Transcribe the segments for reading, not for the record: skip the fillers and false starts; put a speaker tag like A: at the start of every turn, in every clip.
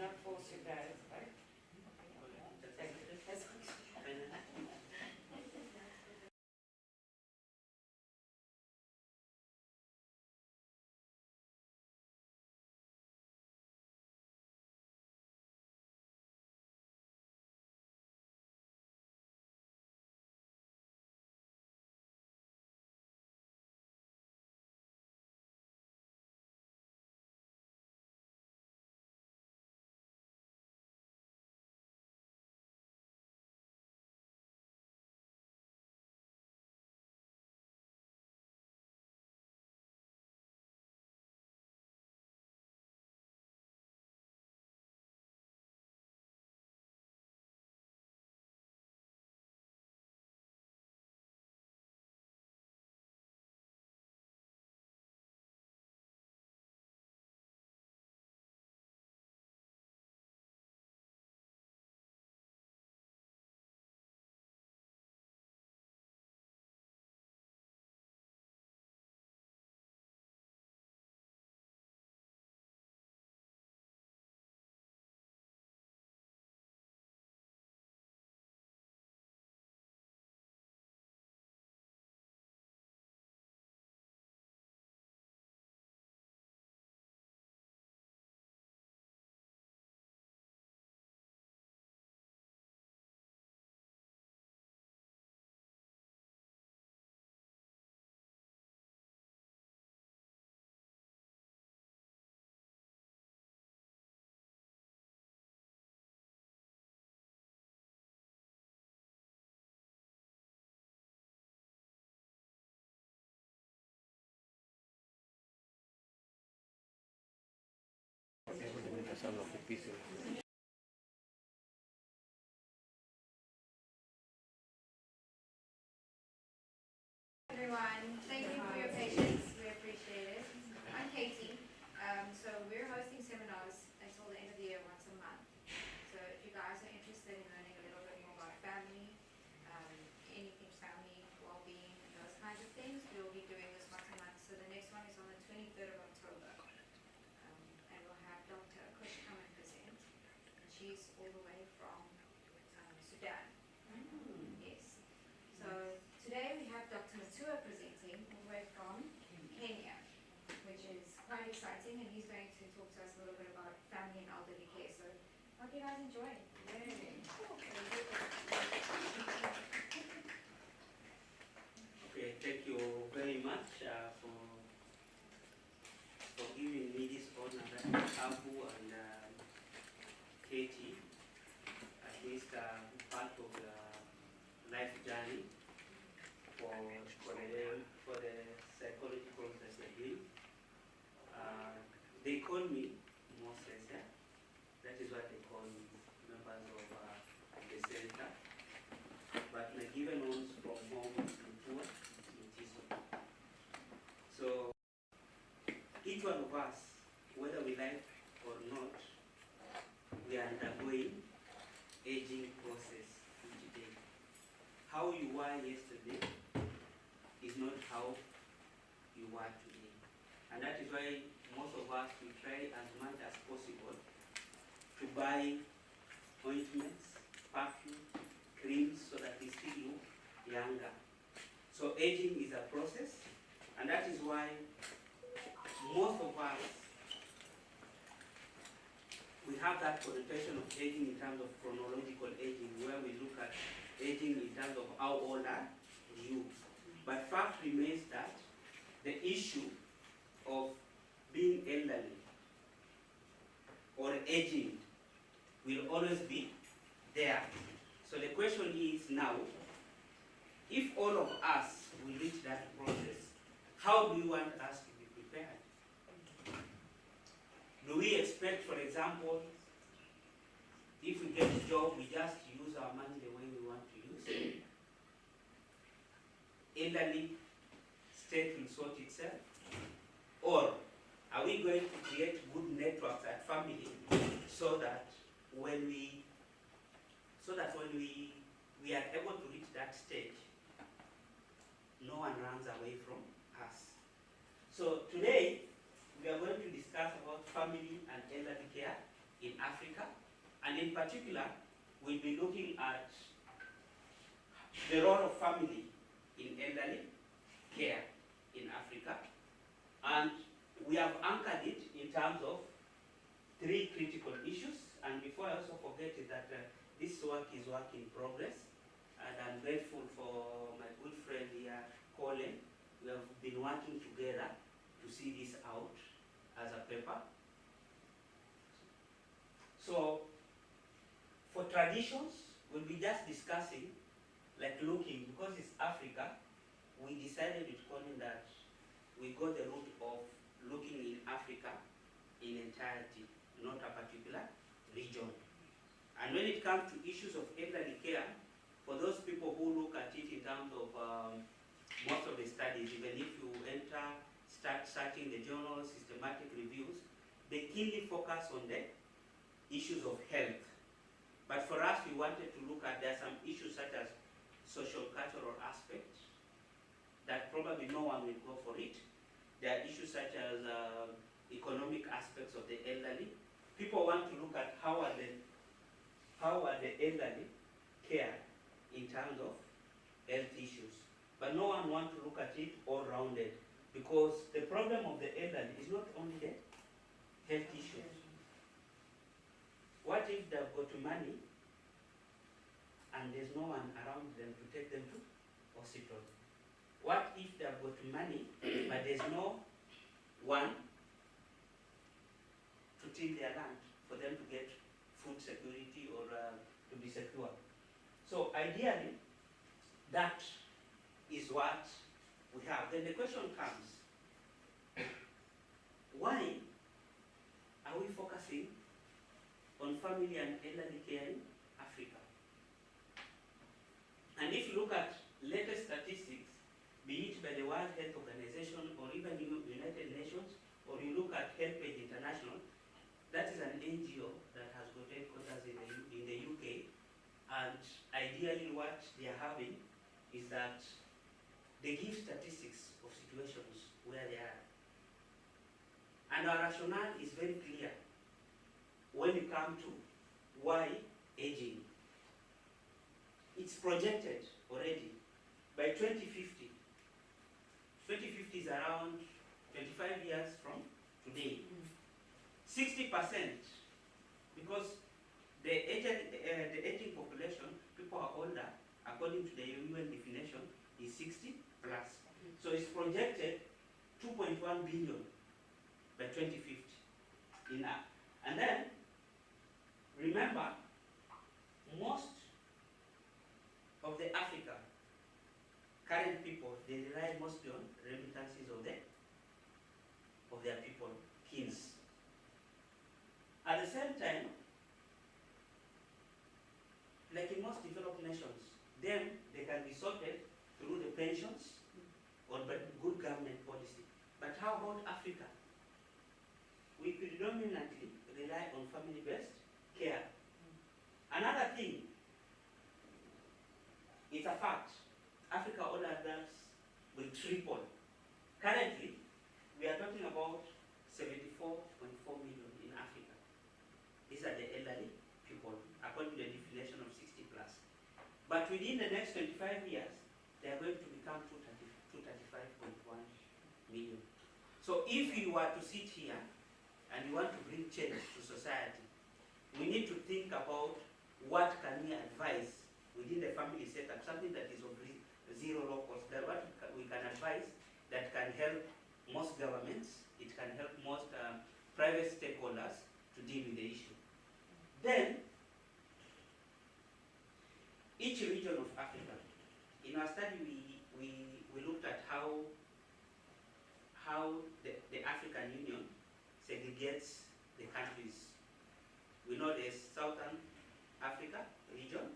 A: not force you guys, right? That's
B: everyone. Thank you for your patience. We appreciate it. I'm Katie. So we're hosting seminars until the end of the year once a month. So if you guys are interested in learning a little bit more about family, anything family, well-being, and those kinds of things, we'll be doing this once a month. So the next one is on the 23rd of October. And we'll have Dr. Kush come and present. And she's all the way from Sudan. Yes. So today we have Dr. Mutua presenting all the way from Kenya, which is quite exciting, and he's going to talk to us a little bit about family and elderly care. So hope you guys enjoy. Yay.
C: Okay, thank you very much for giving me this honor that Abu and Katie, at least part of the life journey for the psychological process they did. They call me Moses, yeah? That is what they call members of the center. But my given ones from home is Mutua, Mutiso. So each one of us, whether we like or not, we are undergoing aging process each day. How you were yesterday is not how you are today. And that is why most of us, we try as much as possible to buy ointments, perfume, creams, so that we still look younger. So aging is a process, and that is why most of us, we have that connotation of aging in terms of chronological aging, where we look at aging in terms of how old are you. But fact remains that the issue of being elderly or aging will always be there. So the question is now, if all of us will reach that process, how do you want us to be prepared? Do we expect, for example, if we get a job, we just use our money the way we want to use it? Elderly state will sort itself? Or are we going to create good networks at family so that when we are able to reach that stage, no one runs away from us? So today we are going to discuss about family and elderly care in Africa, and in particular, we'll be looking at the role of family in elderly care in Africa, and we have anchored it in terms of 3 critical issues. And before I also forget it, that this work is work in progress, and I'm grateful for my good friend here, Colin. We have been working together to see this out as a paper. So, for traditions, we'll be just discussing, like looking, because it's Africa, we decided with Colin that we go the route of looking in Africa in entirety, not a particular region. And when it comes to issues of elderly care, for those people who look at it in terms of most of the studies, even if you start searching the journals, systematic reviews, they keenly focus on the issues of health. But for us, we wanted to look at, there are some issues such as social cultural aspects that probably no one will go for it. There are issues such as economic aspects of the elderly. People want to look at how are the elderly care in terms of health issues. But no one wants to look at it all rounded, because the problem of the elderly is not only the health issues. What if they've got money and there's no one around them to take them to hospital? What if they've got money but there's no one to till their land for them to get food security or to be secure? So ideally, that is what we have. Then the question comes, why are we focusing on family and elderly care in Africa? And if you look at latest statistics, be it by the World Health Organization or even United Nations, or you look at HealthPage International, that is an NGO that has got headquarters in the UK, and ideally what they are having is that they give statistics of situations where they are. And our rationale is very clear when we come to why aging. It's projected already by 2050. 2050 is around 25 years from today. 60%, because the aging population, people are older, according to the UN definition, is 60 plus. So it's projected 2.1 billion by 2050. And then, remember, most of the Africa, current people, they rely mostly on remittances of their people, kins. At the same time, like in most developed nations, then they can be sorted through the pensions or by good government policy. But how about Africa? We predominantly rely on family-based care. Another thing, it's a fact, Africa older adults will triple. Currently, we are talking about 74.4 million in Africa. These are the elderly people, according to the definition of 60 plus. But within the next 25 years, they are going to become 235.1 million. So if you were to sit here and you want to bring change to society, we need to think about what can we advise within the family setup, something that is of zero low cost, that what we can advise that can help most governments, it can help most private stakeholders to deal with the issue. Then, each region of Africa, in our study we looked at how the African Union segregates the countries. We know there's Southern Africa region,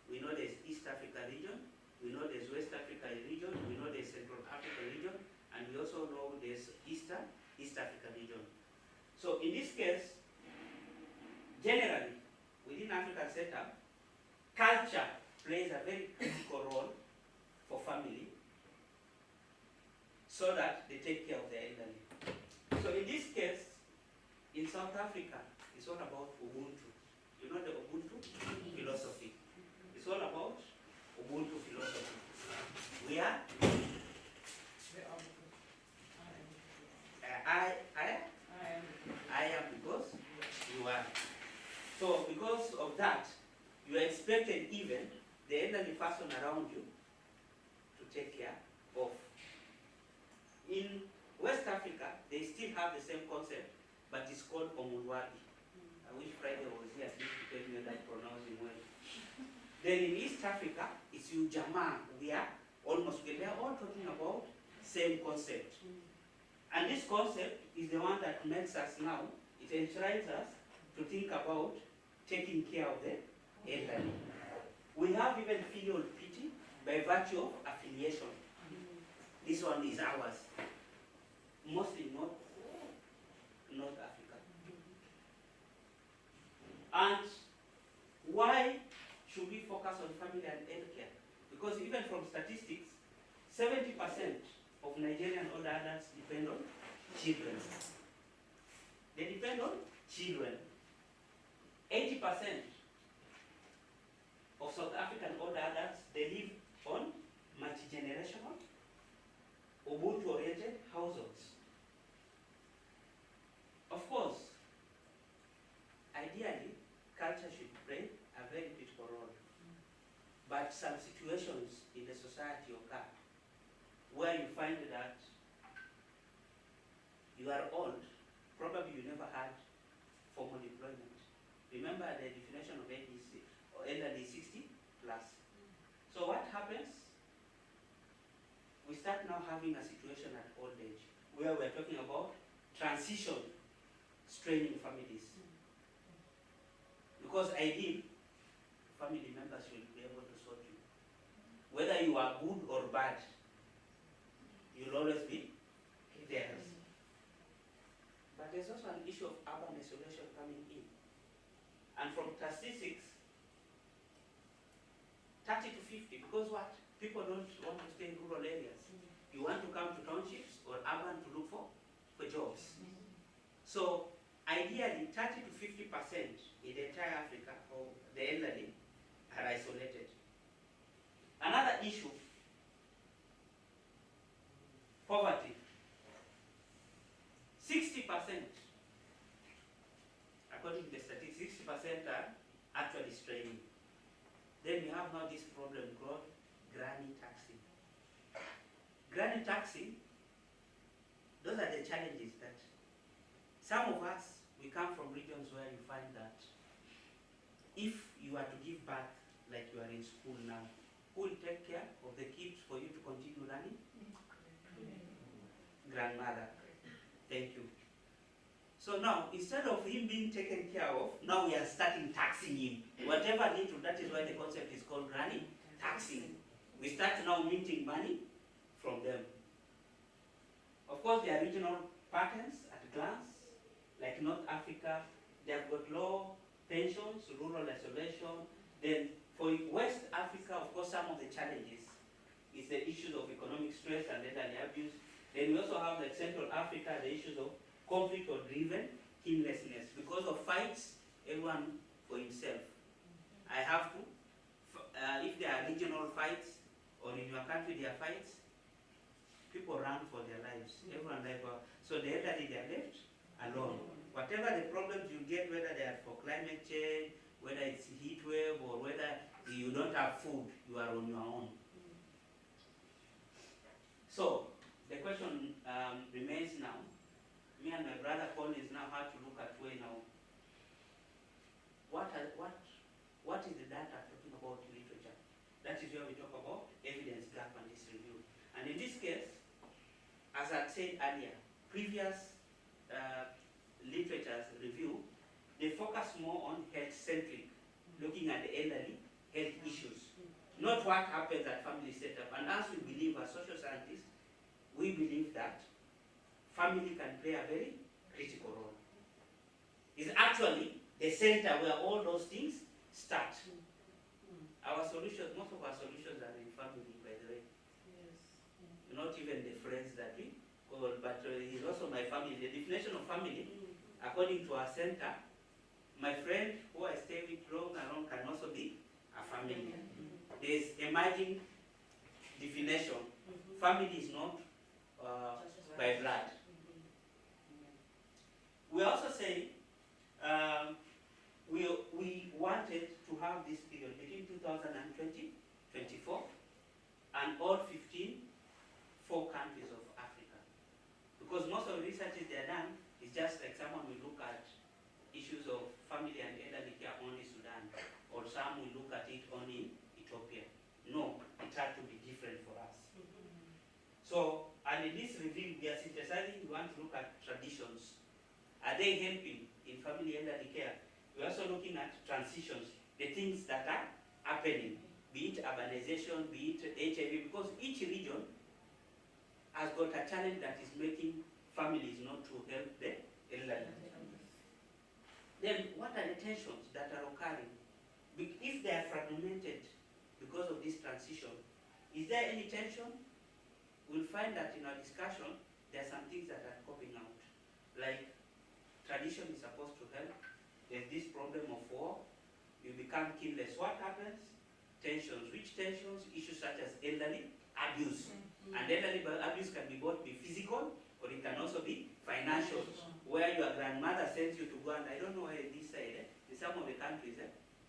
C: we know there's East Africa region, we know there's West Africa region, we know there's Central Africa region, and we also know there's East Africa region. So in this case, generally, within African setup, culture plays a very critical role for family so that they take care of their elderly. So in this case, in South Africa, It's all about Ubuntu. You know the Ubuntu philosophy. It's all about Ubuntu philosophy. We are I am because you are. So because of that, you are expected even the elderly person around you to take care of. In West Africa, they still have the same concept, but it's called Omulwagi. I wish Friday was here to tell me that pronouncing well. Then in East Africa, it's Ujamaa. We are all talking about same concept. And this concept is the one that makes us now, it enshrines us to think about taking care of the elderly. We have even filial piety by virtue of affiliation. This one is ours. Mostly North Africa. And why should we focus on family and healthcare? Because even from statistics, 70% of Nigerian older adults depend on children. They depend on children. 80% of South African older adults, they live on multi-generational, Ubuntu-oriented households. Of course, ideally, culture should play a very critical role. But some situations in the society occur where you find that you are old, probably you never had formal employment. Remember the definition of elderly 60 plus. So what happens? We start now having a situation at old age where we're talking about transition straining families. Because ideally, family members will be able to sort you. Whether you are good or bad, you'll always be there. But there's also an issue of urban isolation coming in. And from statistics, 30 to 50, because what? People don't want to stay in rural areas. You want to come to townships or urban to look for jobs. So ideally, 30 to 50% in the entire Africa, or the elderly, are isolated. Another issue, poverty. 60%, according to the statistics, 60% are actually straining. Then we have now this problem called granny taxing. Granny taxing, those are the challenges that some of us, we come from regions where you find that if you are to give birth, like you are in school now, who will take care of the kids for you to continue learning? Grandmother. Thank you. So now, instead of him being taken care of, now we are starting taxing him. Whatever little, that is why the concept is called granny taxing. We start now minting money from them. Of course, there are regional patterns at a glance, like North Africa, they have got low pensions, rural isolation. Then for West Africa, of course, some of the challenges is the issues of economic stress and elderly abuse. Then we also have like Central Africa, the issues of conflict or driven kinlessness. Because of fights, everyone for himself. I have to, if there are regional fights, or in your country there are fights, people run for their lives. Everyone like, so the elderly, they are left alone. Whatever the problems you get, whether they are for climate change, whether it's heat wave, or whether you don't have food, you are on your own. So the question remains now. Me and my brother Collins now have to look at way now. What is the data talking about literature? That is where we talk about evidence gap and this review. And in this case, as I said earlier, previous literature's review, they focus more on health-centric, looking at the elderly health issues, not what happens at family setup. And as we believe as social scientists, we believe that family can play a very critical role. It's actually the center where all those things start. Our solutions, most of our solutions are in family, by the way. Yes. Not even the friends that we call, but he's also my family. The definition of family, according to our center, my friend who I stay with long along can also be a family. There's emerging definition. Family is not by blood. We also say we wanted to have this period between 2020, 24, and all 4 countries of Africa. Because most of the researches they are done is just like someone will look at issues of family and elderly care only Sudan, or some will look at it only Ethiopia. No, it had to be different for us. So, and in this review, we are synthesizing, we want to look at traditions. Are they helping in family elderly care? We're also looking at transitions, the things that are happening, be it urbanization, be it HIV, because each region has got a challenge that is making families not to help the elderly. Then what are the tensions that are occurring? If they are fragmented because of this transition, is there any tension? We'll find that in our discussion, there are some things that are popping out. Like, tradition is supposed to help. There's this problem of war. You become kinless. What happens? Tensions. Which tensions? Issues such as elderly abuse. And elderly abuse can be both physical, or it can also be financial. Where your grandmother sends you to go, and I don't know why this side, in some of the countries,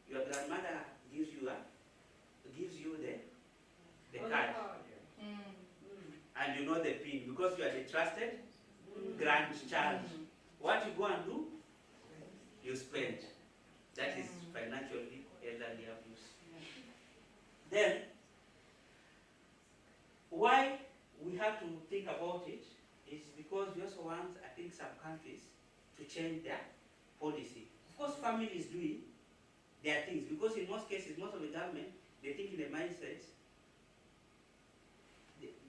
C: your grandmother gives you the card. And you know the PIN, because you are the trusted grandchild. What you go and do, you spend. That is financially elderly abuse. Then, why we have to think about it is because we also want, I think, some countries to change their policy. Of course, family is doing their things, because in most cases, most of the government, they think in the mindset,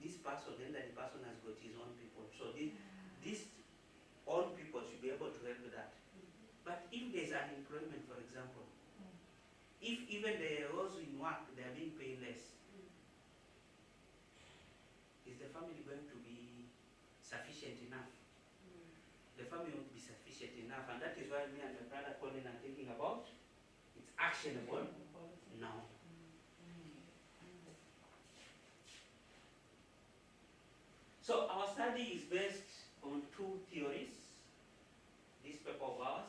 C: this person, the elderly person has got his own people. So these own people should be able to help with that. But if there's unemployment, for example, if even those in work, they are being paid less, is the family going to be sufficient enough? The family won't be sufficient enough, and that is why me and my brother Colin are thinking about it's actionable now. So our study is based on 2 theories, this paper of ours.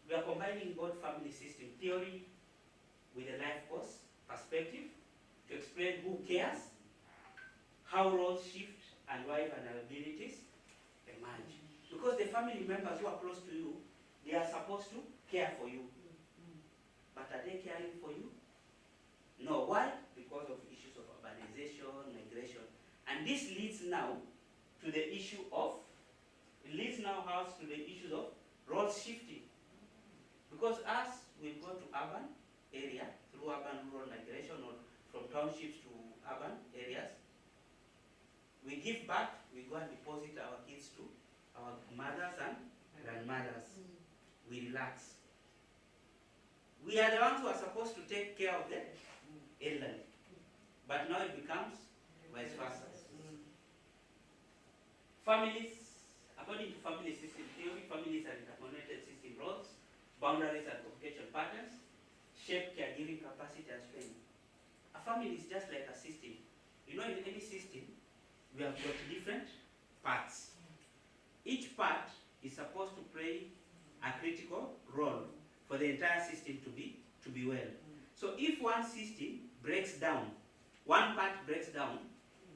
C: We are combining both family system theory with a life course perspective to explain who cares, how roles shift, and why vulnerabilities emerge. Because the family members who are close to you, they are supposed to care for you. But are they caring for you? No. Why? Because of issues of urbanization, migration. And this leads now to the issue of, role shifting. Because as we go to urban area, through urban rural migration, or from townships to urban areas, we give back, we go and deposit our kids to our mothers and grandmothers. We relax. We are the ones who are supposed to take care of the elderly. But now it becomes vice versa. Families, according to family system theory, families are interconnected system roles, boundaries and communication patterns, shape caregiving capacity and strength. A family is just like a system. You know, in any system, we have got different parts. Each part is supposed to play a critical role for the entire system to be well. So if one system breaks down, one part breaks down,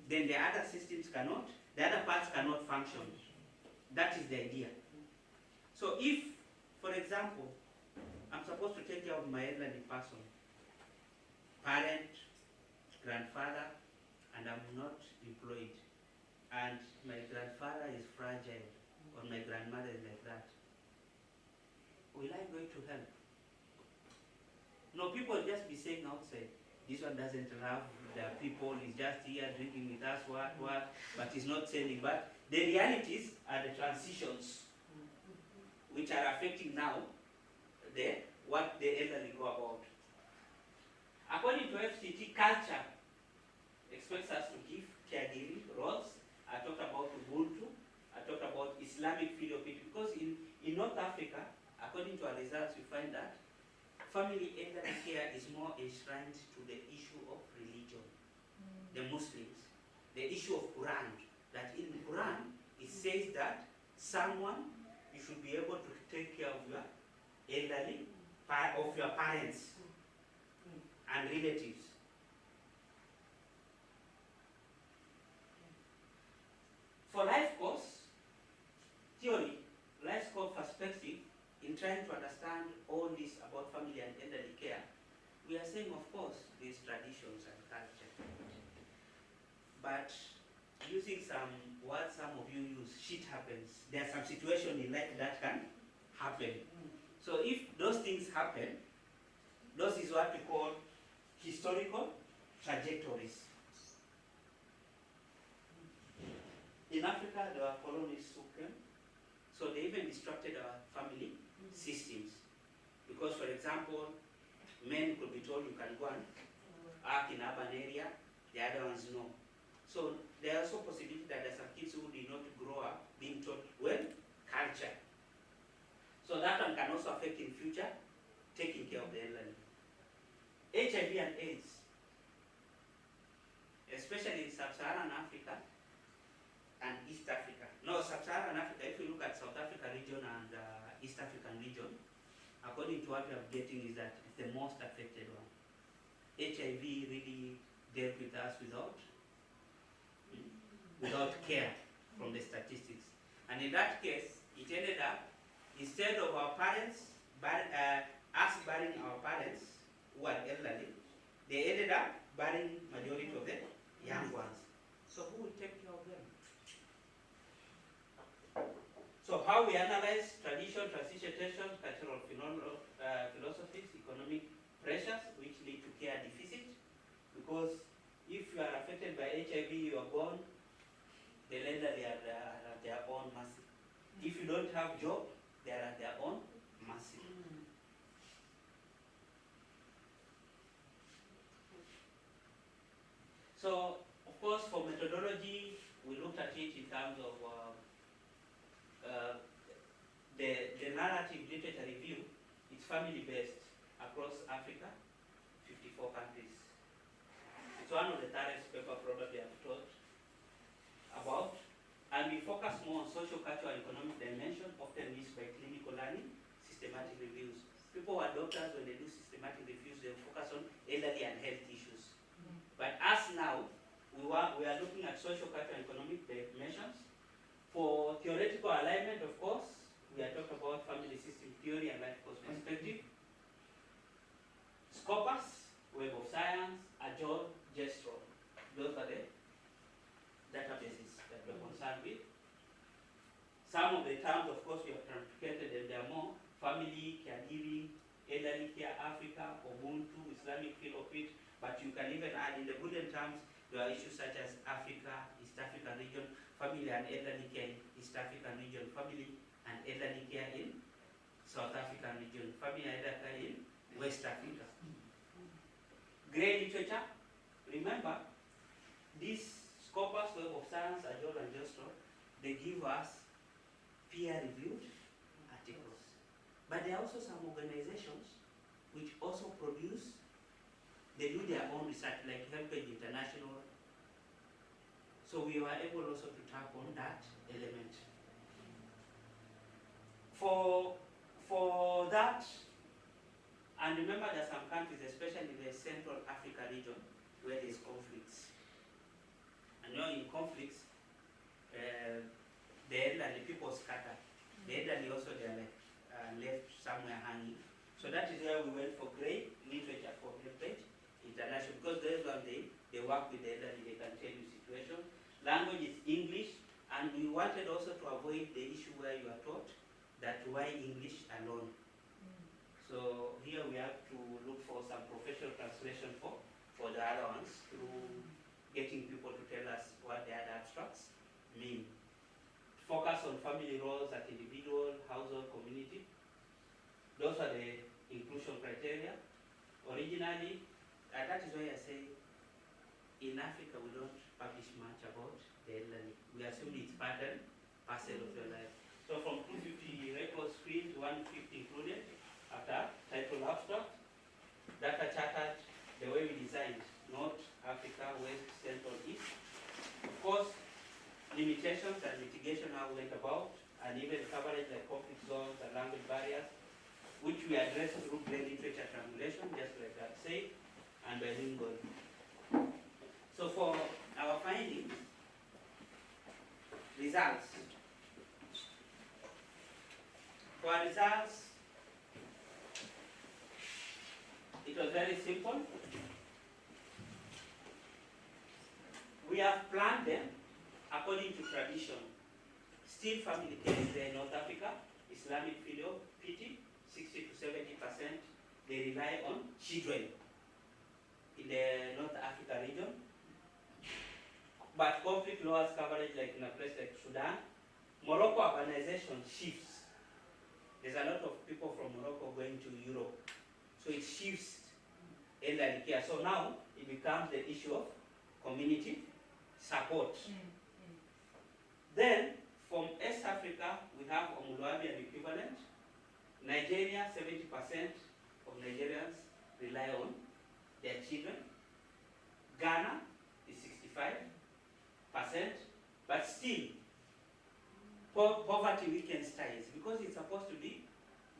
C: then the other systems cannot, the other parts cannot function. That is the idea. So if, for example, I'm supposed to take care of my elderly person, parent, grandfather, and I'm not employed, and my grandfather is fragile, or my grandmother is like that, will I going to help? No, people just be saying outside, this one doesn't love the people, he's just here drinking with us, what, but he's not selling. But the realities are the transitions which are affecting now what the elderly go about. According to FCT, culture expects us to give caregiving roles. I talked about Ubuntu, I talked about Islamic filial piety, because in North Africa, according according to our results, we find that family elderly care is more enshrined to the issue of religion. The Muslims, the issue of Quran, that in the Quran it says that someone, you should be able to take care of your elderly, of your parents and relatives. For life course theory, life course perspective, in trying to understand all this about family and elderly care, we are saying, of course, these traditions and culture. But using some words some of you use, shit happens. There are some situations in life that can happen. So if those things happen, those is what we call historical trajectories. In Africa, there were colonists who came, so they even disrupted our family systems. Because, for example, men could be told you can go and act in urban area, the other ones no. So there are also possibility that there are some kids who did not grow up being taught well culture. So that one can also affect in future taking care of the elderly. HIV and AIDS, especially in sub-Saharan Africa and East Africa. No, sub-Saharan Africa, if you look at South Africa region and East African region, according to what we are getting is that it's the most affected one. HIV really dealt with us without care from the statistics. And in that case, it ended up, instead of our parents, us burying our parents who are elderly, they ended up burying majority of the young ones. So who will take care of them? So how we analyze tradition, transition, cultural philosophies, economic pressures which lead to care deficit. Because if you are affected by HIV, you are born, the elderly are at their own mercy. If you don't have job, they are at their own mercy. So, of course, for methodology, we looked at it in terms of the narrative literature review. It's family-based across Africa, 54 countries. It's one of the thoroughest paper probably I've taught about. And we focus more on social, cultural, and economic dimension, often missed by clinical learning, systematic reviews. People who are doctors, when they do systematic reviews, they focus on elderly and health issues. But us now, we are looking at social, cultural, and economic dimensions. For theoretical alignment, of course, we are talking about family system theory and life course perspective. Scopus, Web of Science, Ajol, Gestro. Those are the databases that we're concerned with. Some of the terms, of course, we have truncated, and there are more. Family, caregiving, elderly care, Africa, Ubuntu, Islamic feel of it. But you can even add in the bullet terms, there are issues such as Africa, East African region, family and elderly care in East African region, family and elderly care in South African region, family and elderly care in West Africa. Grey literature, remember, this Scopus, Web of Science, Ajol and Jostro, they give us peer-reviewed articles. But there are also some organizations which also produce, they do their own research, like Helpage International. So we were able also to tap on that element. For that, and remember there are some countries, especially in the Central Africa region, where there's conflicts. And you know, in conflicts, the elderly people scatter. The elderly also, they are like left somewhere hanging. So that is where we went for grey literature for Helpage International, because those one they work with the elderly, they can tell you situation. Language is English, and we wanted also to avoid the issue where you are taught that why English alone. So here we have to look for some professional translation for the other ones through getting people to tell us what the other abstracts mean. Focus on family roles at individual, household, community. Those are the inclusion criteria. Originally, and that is why I say in Africa we don't publish much about the elderly. We assume it's part and parcel of your life. So from 250 record screen to 150 included after title abstract. Data chartered the way we designed, North Africa, West, Central, East. Of course, limitations and mitigation how we went about, and even coverage like conflict zones and language barriers, which we address through plain literature translation, just like that said, and bilingual. So for our findings, results. For our results, it was very simple. We have planned them according to tradition. Still family case there in North Africa, Islamic filial piety, 60 to 70%, they rely on children in the North Africa region. But conflict lowers coverage like in a place like Sudan. Morocco urbanization shifts. There's a lot of people from Morocco going to Europe. So it shifts elderly care. So now it becomes the issue of community support. Then from East Africa, we have Omuluabian equivalent. Nigeria, 70% of Nigerians rely on their children. Ghana is 65%, but still poverty weakens ties because it's supposed to be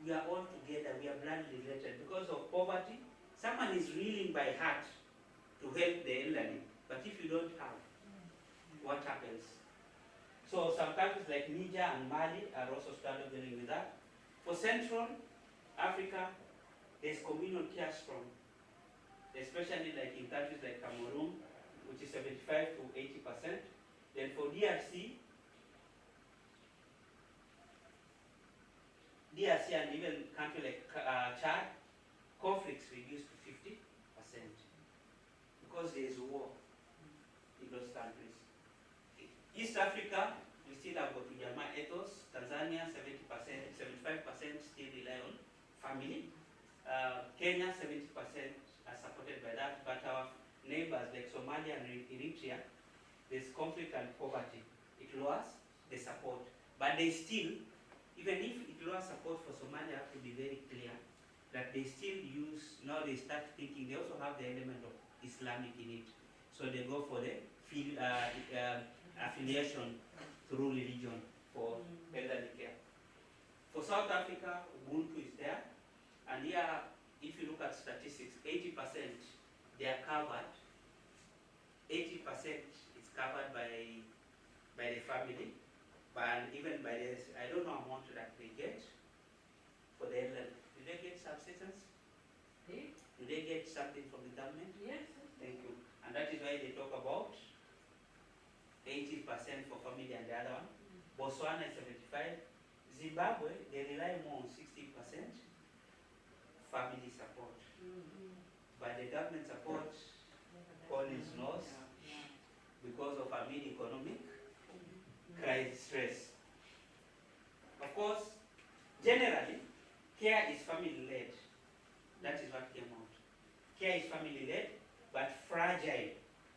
C: we are all together, we are blood related. Because of poverty, someone is reeling by heart to help the elderly, but if you don't have, what happens? So some countries like Niger and Mali are also struggling with that. For Central Africa, there's communal care strong, especially like in countries like Cameroon, which is 75 to 80%. Then for DRC and even countries like Chad, conflicts reduced to 50% because there is war in those countries. East Africa, we still have Botujama ethos. Tanzania, 70%, 75% still rely on family. Kenya, 70% are supported by that, but our neighbors like Somalia and Eritrea, there's conflict and poverty. It lowers the support, but they still, even if it lowers support for Somalia, have to be very clear that they still use, now they start thinking, they also have the element of Islamic in it. So they go for the affiliation through religion for elderly care. For South Africa, Ubuntu is there, and here, if you look at statistics, 80% they are covered. 80% is covered by the family, but even by the, I don't know how much that they get for the elderly. Do they get subsistence? Do they get something from the government?
A: Yes.
C: Thank you. And that is why they talk about 80% for family and the other one. Botswana is 75. Zimbabwe, they rely more on 60% family support. But the government support, all is lost because of amid economic crisis stress. Of course, generally, care is family-led. That is what came out. Care is family-led, but fragile.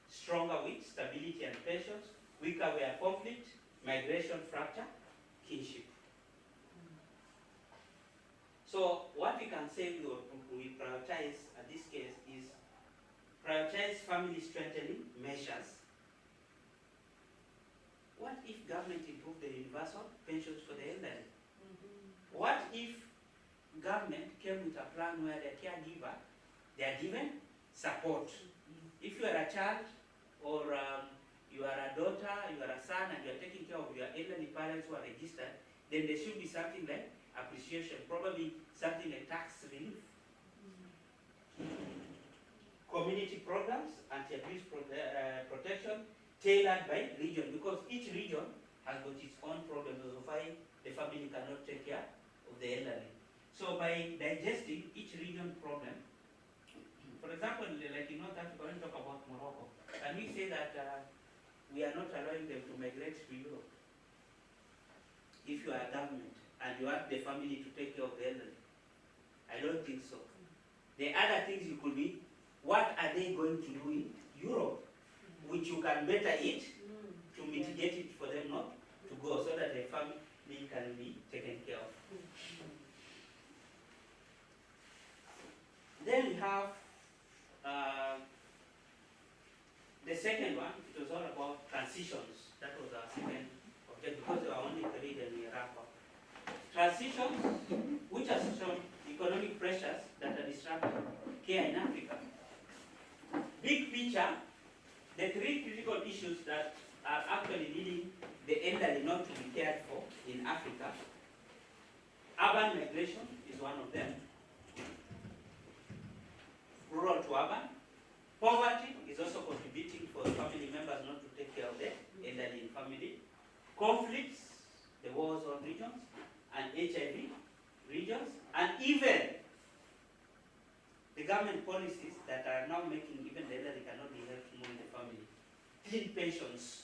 C: Stronger with stability and patience, weaker where conflict, migration, fracture, kinship. So what we can say we prioritize at this case is prioritize family strengthening measures. What if government improve the universal pensions for the elderly? What if government came with a plan where the caregiver, they are given support? If you are a child or you are a daughter, you are a son, and you are taking care of your elderly parents who are registered, then there should be something like appreciation, probably something like tax relief. Community programs, anti-abuse protection, tailored by region, because each region has got its own problems of why the family cannot take care of the elderly. So by digesting each region problem, for example, like in North Africa, when we talk about Morocco, can we say that we are not allowing them to migrate to Europe? If you are a government and you want the family to take care of the elderly, I don't think so. The other things you could be, what are they going to do in Europe, which you can better it to mitigate it for them not to go, so that the family can be taken care of. Then we have the second one. It was all about transitions. That was our second object because there are only three, then we wrap up. Transitions, which are shown economic pressures that are disrupting care in Africa. Big picture, the three critical issues that are actually leading the elderly not to be cared for in Africa. Urban migration is one of them. Rural to urban. Poverty is also contributing for family members not to take care of the elderly in family. Conflicts, the war-zone regions, and HIV regions, and even the government policies that are now making even the elderly cannot be helped more in the family. Thin pensions,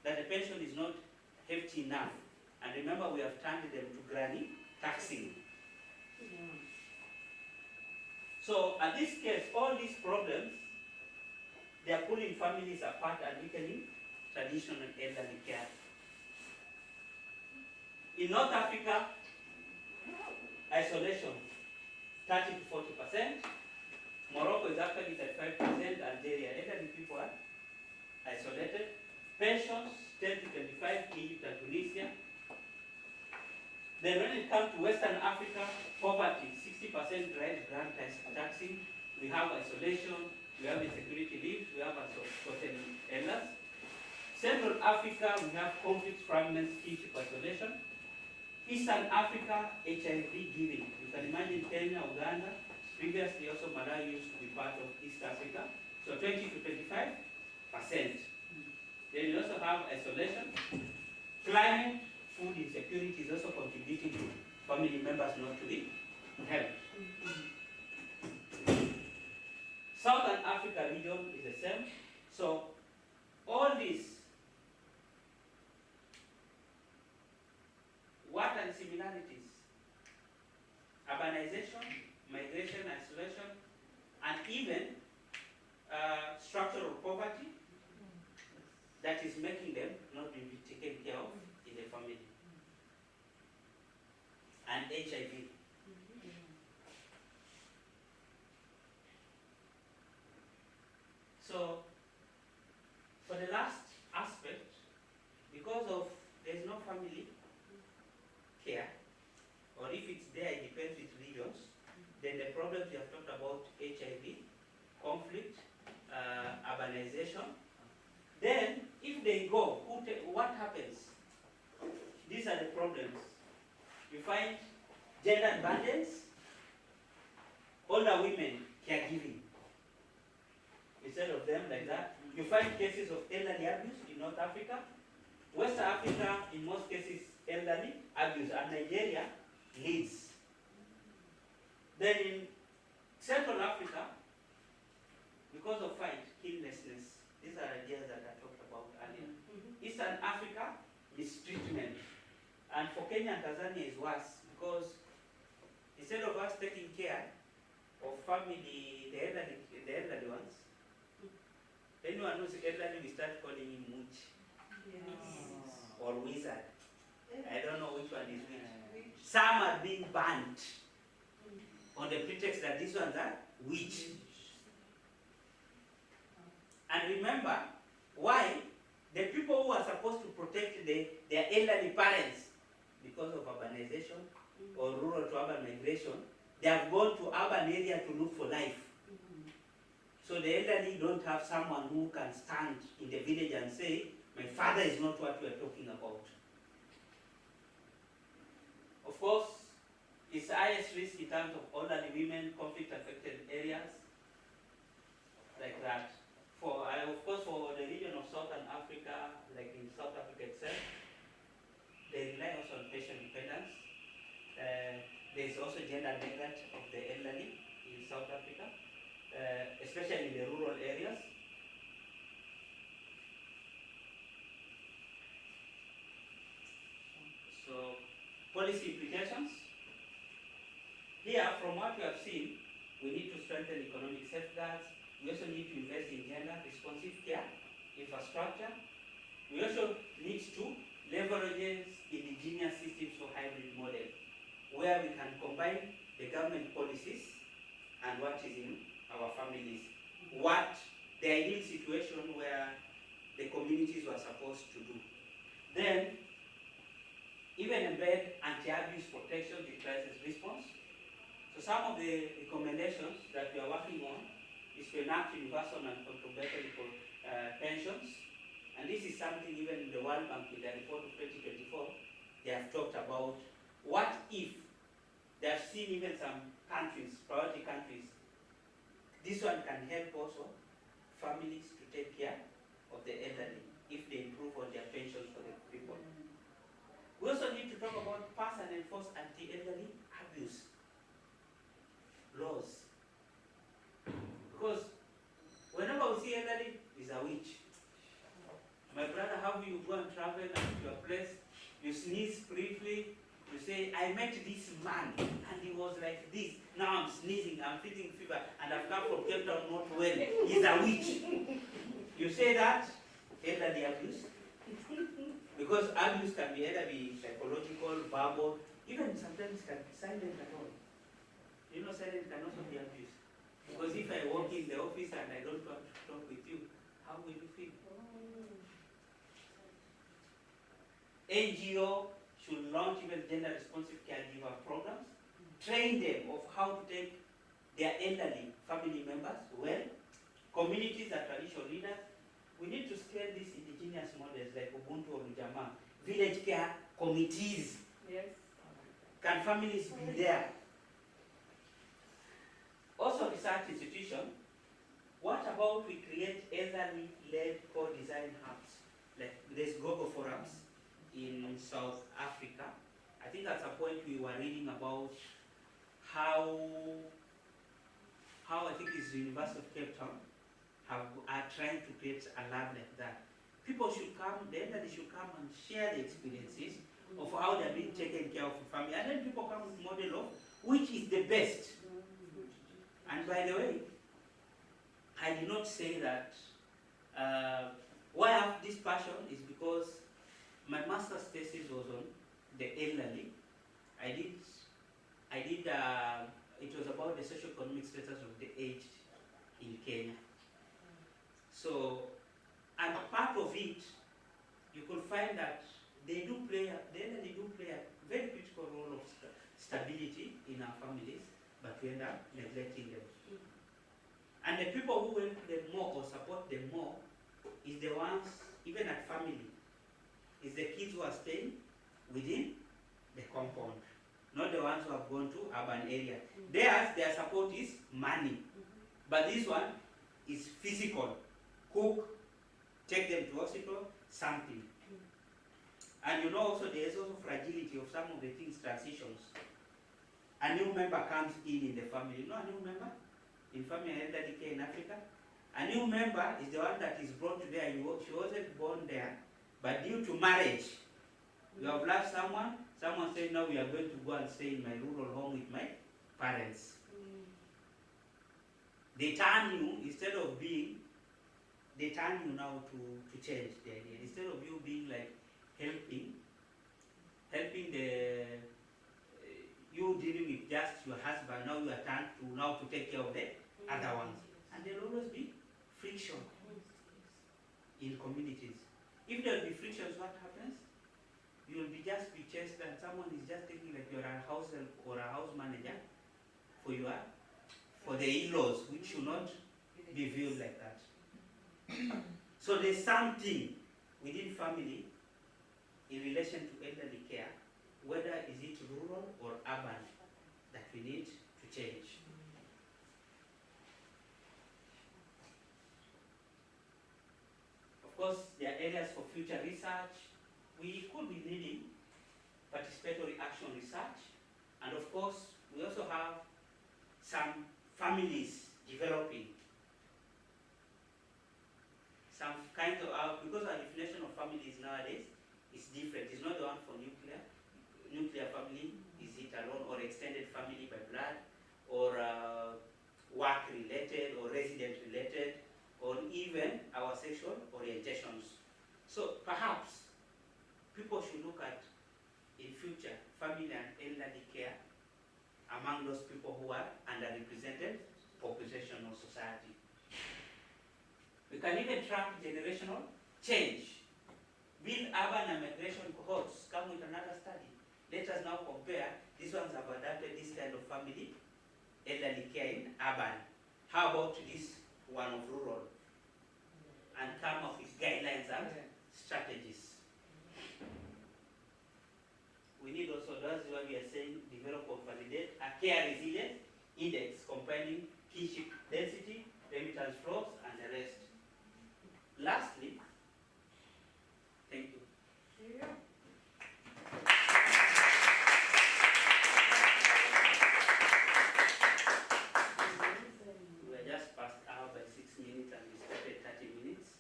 C: that the pension is not hefty enough. And remember, we have turned them to granny taxing. So, at this case, all these problems, they are pulling families apart and weakening traditional elderly care. In North Africa, isolation, 30 to 40%. Morocco is actually 35%. Algeria, elderly people are isolated. Pensions, 10 to 25, Egypt and Tunisia. Then when it comes to Western Africa, poverty, 60% grant taxing. We have isolation, we have insecurity leaves, we have social illness. Central Africa, we have conflict, fragments, kinship, isolation. Eastern Africa, HIV giving. You can imagine Kenya, Uganda, previously also Malawi used to be part of East Africa. So 20 to 25%. Then you also have isolation. Climate, food insecurity is also contributing to family members not to be helped. Southern Africa region is the same. So all these, what are the similarities? Urbanization, migration, isolation, and even structural poverty that is making them not be taken care of in the family. And HIV. So, for the last aspect, because of there's no family care, or if it's there, it depends with regions, then the problems we have talked about, HIV, conflict, urbanization. Then, if they go, what happens? These are the problems. You find gender burdens, older women caregiving. Instead of them like that, you find cases of elderly abuse in North Africa. West Africa, in most cases, elderly abuse, and Nigeria leads. Then in Central Africa, because of fight, killessness, these are ideas that I talked about earlier. Eastern Africa, mistreatment. And for Kenya and Tanzania is worse, because instead of us taking care of family, the elderly ones, anyone who's elderly, we start calling him Much. Or wizard. I don't know which one is which. Some are being banned on the pretext that these ones are witch. And remember, why? The people who are supposed to protect their elderly parents, because of urbanization or rural to urban migration, they have gone to urban area to look for life. So the elderly don't have someone who can stand in the village and say, my father is not what we are talking about. Of course, it's highest risk in terms of elderly women, conflict-affected areas, like that. Of course, for the region of Southern Africa, like in South Africa itself, they rely also on patient dependence. There's also gender neglect of the elderly in South Africa, especially in the rural areas. So, policy implications. Here, from what we have seen, we need to strengthen economic safeguards. We also need to invest in gender-responsive care, infrastructure. We also need to leverage indigenous systems schemes or hybrid model, where we can combine the government policies and what is in our families. What the ideal situation where the communities were supposed to do. Then, even embed anti-abuse protection in crisis response. So some of the recommendations that we are working on is to enact universal and contributory pensions. And this is something even the World Bank in their report of 2024, they have talked about what if they have seen even some countries, priority countries, this one can help also families to take care of the elderly if they improve on their pensions for the people. We also need to talk about pass and enforce anti-elderly abuse laws. Because whenever we see elderly, is a witch. My brother, how you go and travel to your place, you sneeze briefly, you say, I met this man and he was like this. Now I'm sneezing, I'm feeling fever, and I've come from Cape Town not well. He's a witch. You say that, elderly abuse. Because abuse can be either be psychological, verbal, even sometimes can be silent at all. You know, silent can also be abuse. Because if I walk in the office and I don't want to talk with you, how will you feel? NGO should launch even gender responsive caregiver programs, train them of how to take their elderly family members well. Communities are traditional leaders. We need to scale these indigenous models like Ubuntu or Ujamaa, village care committees.
A: Yes.
C: Can families be there? Also research institution, what about we create elderly-led co-design hubs? Like there's global forums in South Africa. I think at some point we were reading about how I think it's the University of Cape Town are trying to create a lab like that. People should come, the elderly should come and share the experiences of how they're being taken care of the family. And then people come with model of which is the best. And by the way, I did not say that why I have this passion is because my master's thesis was on the elderly. It was about the socio-economic status of the aged in Kenya. So, and part of it, you could find that the elderly do play a very critical role of stability in our families, but we end up neglecting them. And the people who help them more or support them more is the ones, even at family, is the kids who are staying within the compound, not the ones who have gone to urban area. Their support is money, but this one is physical. Cook, take them to hospital, something. And you know also there is also fragility of some of the things, transitions. A new member comes in the family. You know a new member? In family elderly care in Africa? A new member is the one that is brought to there. She wasn't born there, but due to marriage, you have lost someone. Someone said, now we are going to go and stay in my rural home with my parents. They turn you, instead of being, they turn you now to change the idea. Instead of you being like helping you dealing with just your husband, now you are turned to take care of the other ones. And there will always be friction in communities. If there will be frictions, what happens? You will be chased and someone is just thinking like you're a house help or a house manager for the in-laws, which should not be viewed like that. So there's something within family in relation to elderly care, whether is it rural or urban, that we need to change. Of course, there are areas for future research. We could be needing participatory action research, and of course, we also have some families developing some kind of, because our definition of families nowadays is different. It's not the one for nuclear family, is it alone, or extended family by blood, or work related, or resident related, or even our sexual orientations. So perhaps people should look at, in future, can even track generational change. Build urban and migration cohorts. Come with another study. Let us now compare. These ones have adapted this kind of family, elderly care in urban. How about this one of rural? And come up with guidelines and strategies. We need also, that's why we are saying, develop or validate a care resilience index combining kinship density, remittance flows, and the rest. Lastly, thank you. We are just past hour by 6 minutes and we started 30 minutes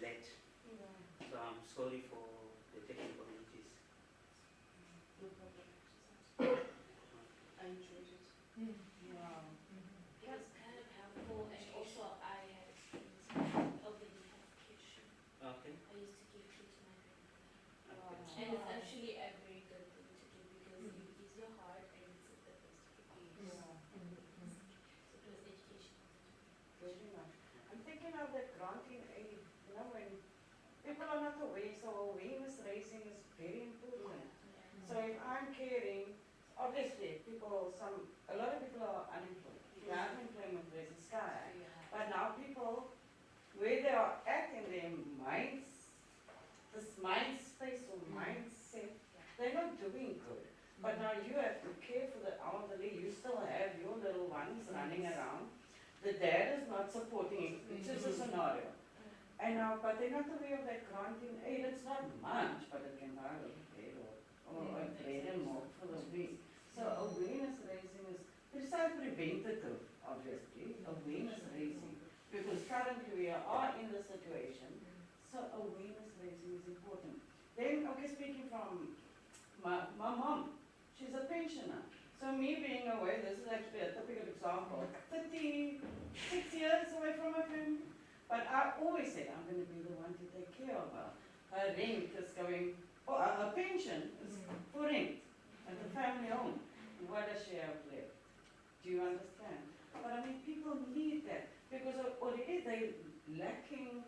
C: late. So I'm sorry for the technical issues.
A: I enjoyed it. Wow.
D: It was kind of helpful, and also I had experience with elderly health care.
C: Okay.
D: I used to give tea to my grandmother.
C: Okay.
D: And it's actually a very good thing to do because it eases your heart and it's the best for you. So it was educational.
A: Very much. I'm thinking of that granting aid, you know, when people are not aware, so awareness raising is very important. So if I'm caring, obviously a lot of people are unemployed. The unemployment rate is sky. But now people, where they are at in their minds, this mind space or mindset, they're not doing good. But now you have to care for the elderly, you still have your little ones running around. The dad is not supporting it, it's just a scenario. And now, but they're not aware of that granting aid, it's not much, but it can buy a little bit or bread and milk for the week. So awareness raising is, besides preventative, obviously, awareness raising. Because currently we are in the situation, so awareness raising is important. Then, okay, speaking from my mom, she's a pensioner. So me being away, this is actually a typical example, 36 years away from my family. But I always said, I'm going to be the one to take care of her. Her rent is going, her pension is for rent, and the family home. What does she have left? Do you understand? But I mean, people need that, because already they're lacking,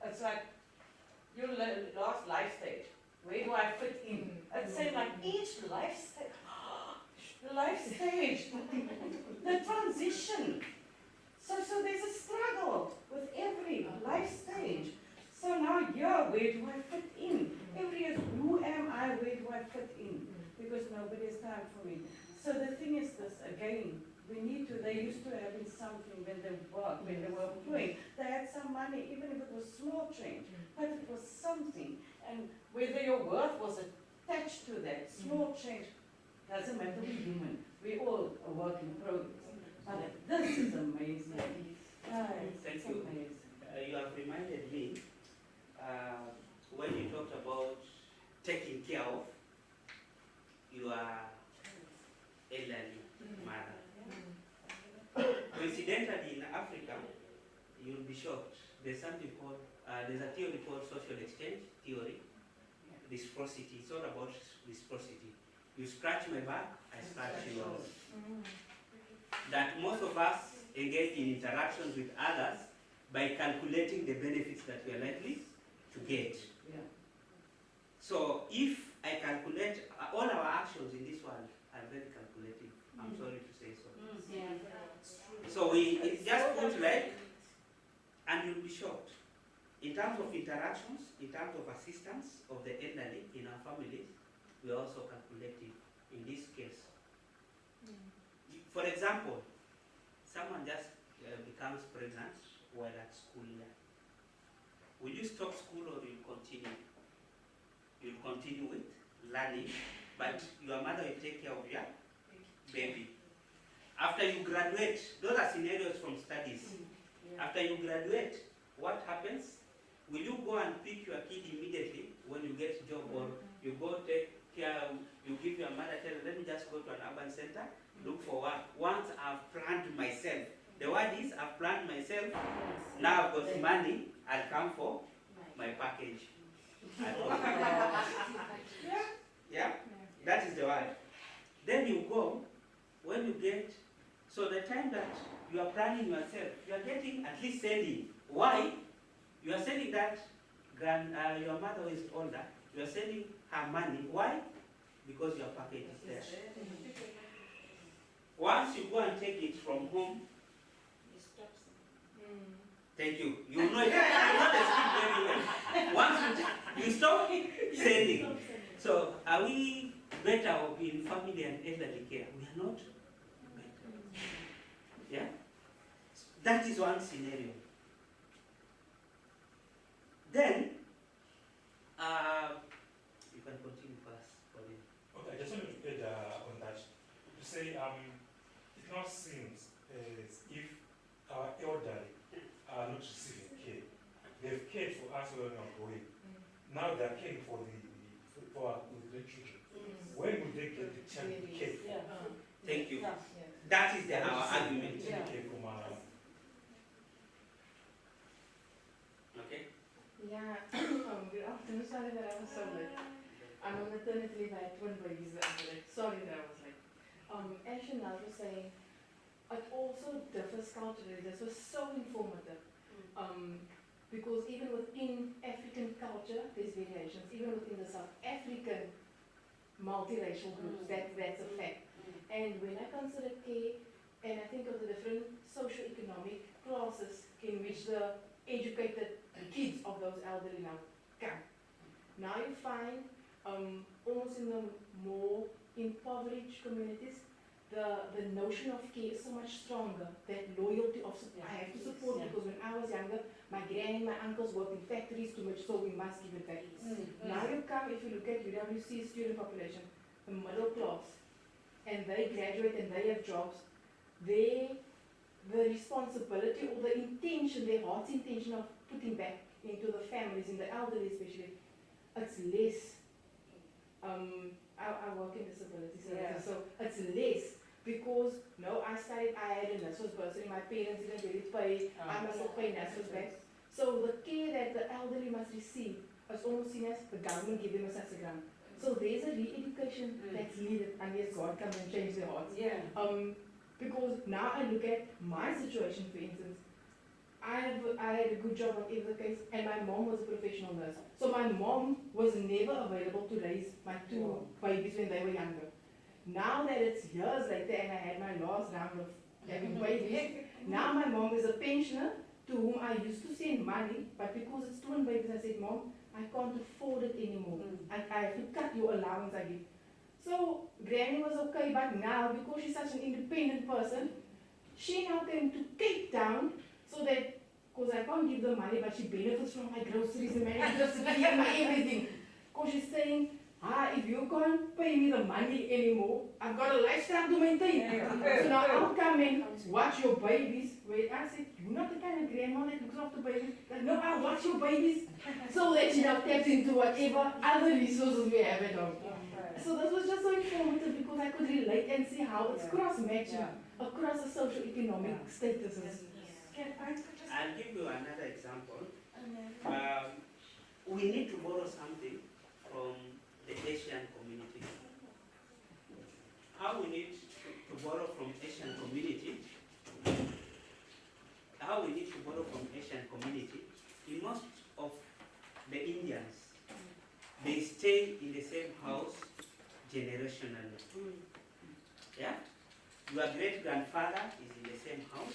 A: it's like your last life stage. Where do I fit in? I'd say like each life stage, the transition. So there's a struggle with every life stage. So now here, where do I fit in? Every year, who am I, where do I fit in? Because nobody has time for me. So the thing is this, again, they used to having something when they worked, when they were employed. They had some money, even if it was small change, but it was something. And whether your worth was attached to that small change, doesn't matter, we're human. We all a work in progress. But this is amazing.
C: Thank you.
A: Amazing.
C: You have reminded me when you talked about taking care of your elderly mother. Coincidentally, in Africa, you'll be shocked. There's something called, there's a theory called social exchange theory. Reciprocity. It's all about reciprocity. You scratch my back, I scratch yours. That most of us engage in interactions with others by calculating the benefits that we are likely to get.
A: Yeah.
C: So if I calculate, all our actions in this world are very calculative. I'm sorry to say so. So we just put like, and you'll be shocked. In terms of interactions, in terms of assistance of the elderly in our families, we are also calculative in this case. For example, someone just becomes pregnant while at school year. Will you stop school or will you continue? You'll continue with learning, but your mother will take care of your baby. After you graduate, those are scenarios from studies. After you graduate, what happens? Will you go and pick your kid immediately when you get a job, or you go take care, you give your mother, tell her, let me just go to an urban center, look for work. Once I've planned myself, the word is I've planned myself, now I've got money, I'll come for my package. Yeah? That is the word. Then you go, when you get So the time that you are planning yourself, you are getting at least sending. Why? You are sending that your mother who is older, you are sending her money. Why? Because your package is there. Once you go and take it from home, thank you. You know it. You know the speak very well. Once you stop sending. So are we better off in family and elderly care? We are not better. Yeah? That is one scenario. Then, you can continue first.
E: Okay, I just want to add on that. To say, it now seems as if our elderly are not receiving care. They've cared for us when we are growing. Now they're caring for our grandchildren. When will they get the chance to care?
C: Thank you. That is our argument. Okay?
F: Yeah, good afternoon. Sorry that I was so late. I'm on maternity leave. I had twin babies. Sorry that I was late. As Chanel was saying, it also differs culturally. This was so informative. Because even within African culture, there's variations. Even within the South African multiracial groups, that's a fact. And when I consider care, and I think of the different socio-economic classes in which the educated kids of those elderly now come. Now you find almost in the more impoverished communities, the notion of care is so much stronger, that loyalty of support. I have to support because when I was younger, my granny and my uncles worked in factories too much, so we must give it back. Now you come, if you look at UWC student population, the middle class, and they graduate and they have jobs, the responsibility or the intention, their heart's intention of putting back into the families, in the elderly especially, it's less. I work in disability services, so it's less because no, I studied, I had a nurse's bursary, my parents didn't really pay, I must pay nurse's back. So the care that the elderly must receive is almost seen as the government give them a such a grant. So there's a re-education that's needed unless God comes and change their hearts. Because now I look at my situation, for instance, I had a good job, whatever the case, and my mom was a professional nurse. So my mom was never available to raise my two babies when they were younger. Now that it's years later and I had my last round of having babies, now my mom is a pensioner to whom I used to send money, but because it's twin babies, I said, Mom, I can't afford it anymore. I have to cut your allowance I give. So Granny was okay, but now because she's such an independent person, she now came to Cape Town so that, because I can't give the money, but she benefits from my groceries and my electricity and my everything. Because she's saying, if you can't pay me the money anymore, I've got a lifestyle to maintain. So now I'll come and watch your babies. Wait, I said, you're not the kind of grandma that looks after babies. Like, no, I'll watch your babies. So that she now taps into whatever other resources we have at home. So this was just so informative because I could relate and see how it's cross-matching across the socio-economic statuses.
C: I'll give you another example. We need to borrow something from the Asian community. How we need to borrow from Asian community? How we need to borrow from Asian community? In most of the Indians, they stay in the same house generationally. Yeah? Your great-grandfather is in the same house.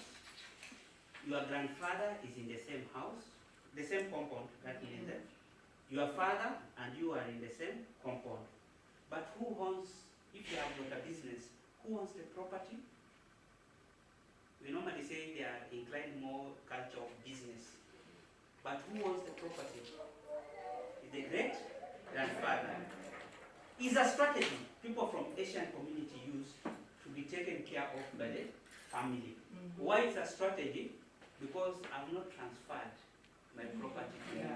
C: Your grandfather is in the same house, the same compound, that means that. Your father and you are in the same compound. But who owns, if you have got a business, who owns the property? We normally say they are inclined more culture of business. But who owns the property? The great-grandfather. It's a strategy people from Asian community use to be taken care of by the family. Why it's a strategy? Because I've not transferred my property to you.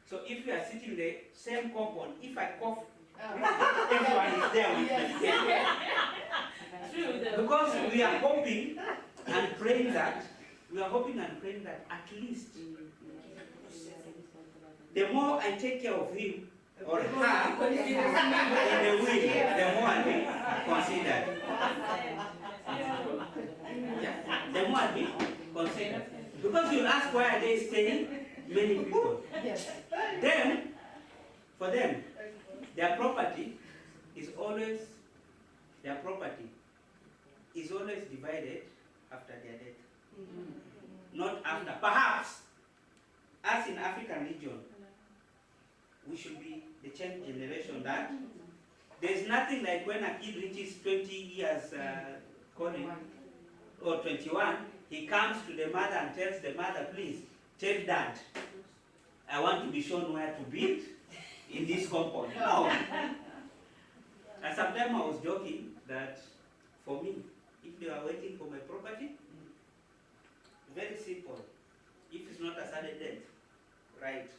C: So if we are sitting in the same compound, if I cough, everyone is there with me. Because we are hoping and praying that, at least the more I take care of him or her in the will, the more I'll be considered. Yeah, the more we consider. Because you ask why are they staying, many people.
F: Yes.
C: Then, for them, their property is always divided after their death. Not after. Perhaps, as in African region, we should be the change generation that there's nothing like when a kid reaches 20 years calling, or 21, he comes to the mother and tells the mother, please, tell dad, I want to be shown where to build in this compound. No. And sometimes I was joking that for me, if they are waiting for my property, very simple. If it's not a sudden death, right,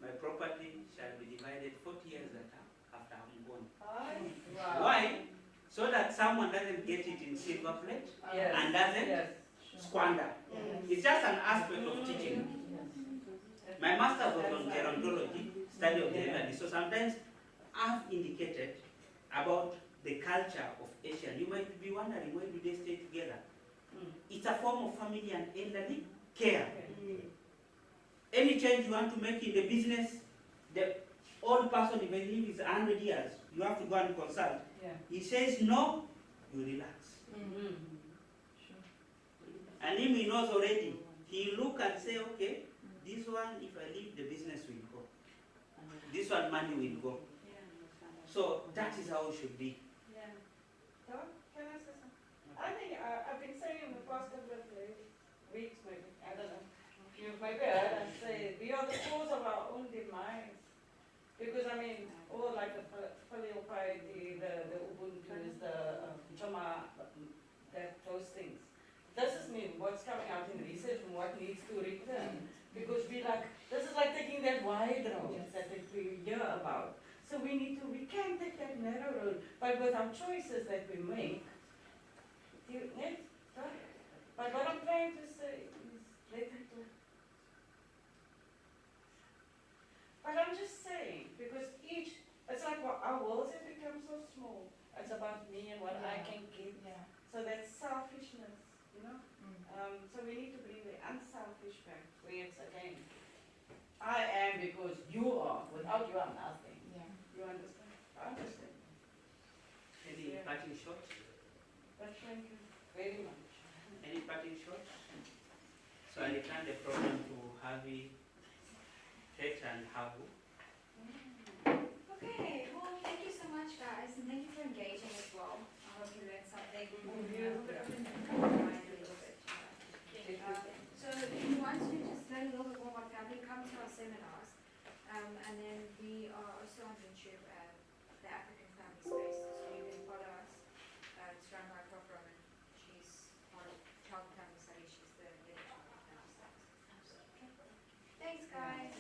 C: my property shall be divided 40 years after I'm gone.
A: Wow.
C: Why? So that someone doesn't get it in silver plate
A: Yes.
C: and doesn't
A: Yes.
C: squander. It's just an aspect of teaching. My master's was on gerontology, study of the elderly. So sometimes I've indicated about the culture of Asian. You might be wondering, why do they stay together? It's a form of family and elderly care. Any change you want to make in the business, the old person, even if he lives 100 years, you have to go and consult.
A: Yeah.
C: He says no, you relax. And him, he knows already. He look and say, okay, this one, if I leave, the business will go. This one, money will go. So that is how it should be.
A: Yeah. Doc, can I say something? I think I've been saying in the past couple of weeks, maybe, I don't know. You've maybe heard and say, we are the cause of our own demise. Because I mean, all like the filial piety, the Ubuntu, the Chama, those things. This is what's coming out in research and what needs to return. Because this is like taking that wide road that we hear about. So we can take that narrow road, but with our choices that we make, but what I'm trying to say is, let it go. But I'm just saying, because it's like our worlds have become so small. It's about me and what I can get. So that's selfishness, you know? So we need to bring the unselfish back, where it's again, I am because you are. Without you, I'm nothing. You understand? I understand.
C: Any parting shots?
A: But thank you very much.
C: Any parting shots? So I return the program to Harvey, Kate, and Habu.
B: Okay, well, thank you so much, guys, and thank you for engaging as well. I hope you learned something.
A: You.
B: Hope it opened your mind a little bit. So if you want to just learn a little bit more about family, come to our seminars. And then we are also on YouTube at the African Family Space, so you can follow us. It's run by Prof. Roman. She's part of Child and Family Studies. She's the editor of Family Studies. Thanks, guys.